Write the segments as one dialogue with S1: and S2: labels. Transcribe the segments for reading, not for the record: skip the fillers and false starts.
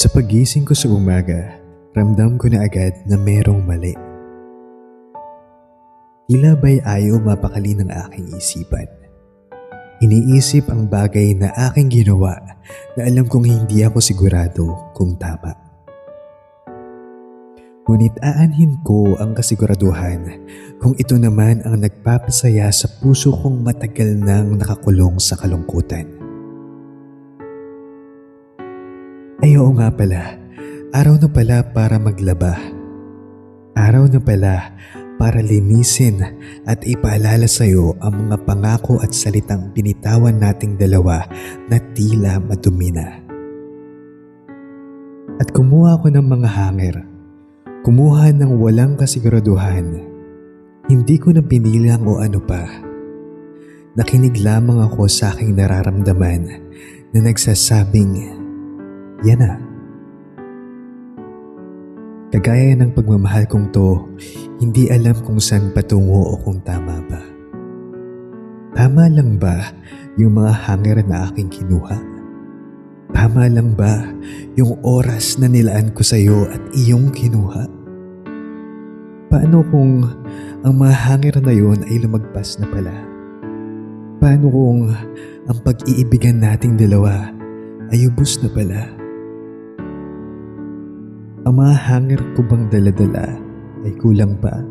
S1: Sa pagising ko sa umaga, ramdam ko na agad na merong mali. Tila ba'y ayaw mapakali ng aking isipan. Iniisip ang bagay na aking ginawa na alam kong hindi ako sigurado kung tama. Ngunit aanhin ko ang kasiguraduhan kung ito naman ang nagpapasaya sa puso kong matagal nang nakakulong sa kalungkutan. Ay oo nga pala, araw na pala para maglaba. Araw na pala para linisin at ipaalala sa iyo ang mga pangako at salitang binitawan nating dalawa na tila madumi na. At kumuha ako ng mga hanger. Kumuha ng walang kasiguraduhan. Hindi ko na pinilang o ano pa. Nakinig lamang ako sa aking nararamdaman na nagsasabing, yan na. Kagaya ng pagmamahal kong to, hindi alam kung saan patungo o kung tama ba. Tama lang ba yung mga hanger na aking kinuha? Tama lang ba yung oras na nilaan ko sa iyo at iyong kinuha? Paano kung ang mga hanger na yun ay lumagpas na pala? Paano kung ang pag-iibigan nating dalawa ay ubos na pala? Ang mga hanger ko bang dala-dala ay kulang pa?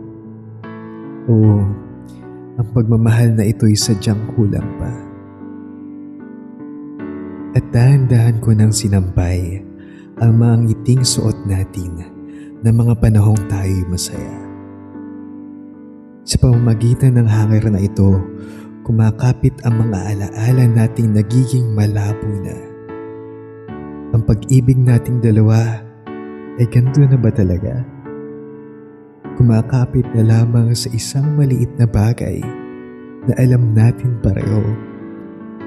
S1: O ang pagmamahal na ito'y sadyang kulang pa? At dahan-dahan ko nang sinampay ang mga ngiting suot natin na mga panahong tayo'y masaya. Sa pamamagitan ng hanger na ito, kumakapit ang mga alaala nating nagiging malabo na. Ang pag-ibig nating dalawa ay ganito na ba talaga? Kumakapit na lamang sa isang maliit na bagay na alam natin pareho.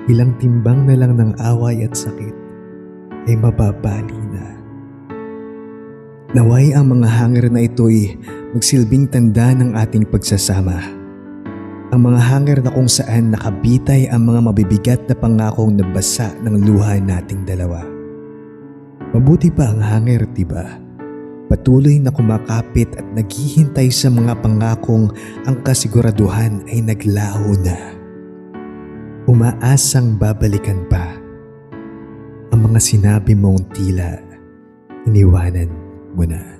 S1: Ilang timbang na lang ng away at sakit ay mababali na. Naway ang mga hanger na ito'y magsilbing tanda ng ating pagsasama. Ang mga hanger na kung saan nakabitay ang mga mabibigat na pangakong nabasa ng luha nating dalawa. Mabuti pa ang hanger, diba? Patuloy na kumakapit at naghihintay sa mga pangakong ang kasiguraduhan ay naglaho na. Umaasang babalikan pa ang mga sinabi mong tila iniwanan mo na.